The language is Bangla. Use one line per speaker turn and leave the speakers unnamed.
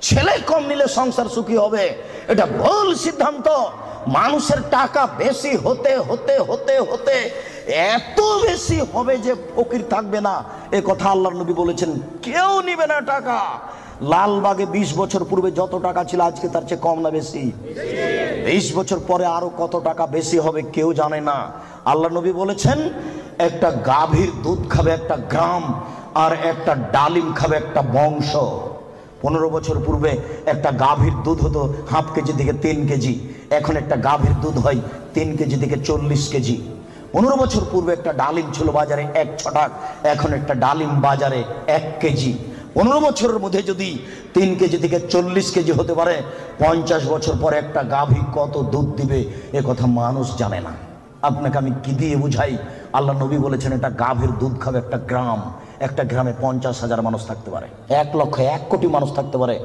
ছেলে কম নিলে সংসার সুখী হবে, এটা ভুল সিদ্ধান্ত। মানুষের টাকা বেশি হতে হতে হতে হতে এত বেশি হবে যে ফকির থাকবে না, এ কথা আল্লাহর নবী বলেছেন। কেউ নিবে না টাকা। লালবাগে 20 বছর পূর্বে যত টাকা ছিল আজকে তার চেয়ে কম না বেশি? 20 বছর পরে আরো কত টাকা বেশি হবে কেউ জানে না। আল্লাহর নবী বলেছেন একটা গাভীর দুধ খাবে একটা গ্রাম, আর একটা ডালিম খাবে একটা বংশ। 15 বছর পূর্বে একটা গাভীর দুধ হতো হাফ কেজি থেকে 3 কেজি, এখন একটা গাভীর দুধ হয় 3 কেজি থেকে 40 কেজি। 15 বছর পূর্বে একটা ডালিম ছিল বাজারে 1 ছটাক, এখন একটা ডালিম বাজারে 1 কেজি। 15 বছরের মধ্যে যদি 3 কেজি থেকে 40 কেজি হতে পারে, 50 বছর পরে একটা গাভী কত দুধ দিবে এ কথা মানুষ জানে না। আপনাকে আমি কি দিয়ে বুঝাই? আল্লাহ নবী বলেছেন এটা গাভীর দুধ খাবে একটা গ্রাম, একটা গ্রামে 50,000 মানুষ থাকতে পারে, 1 লক্ষ 1 কোটি মানুষ থাকতে পারে।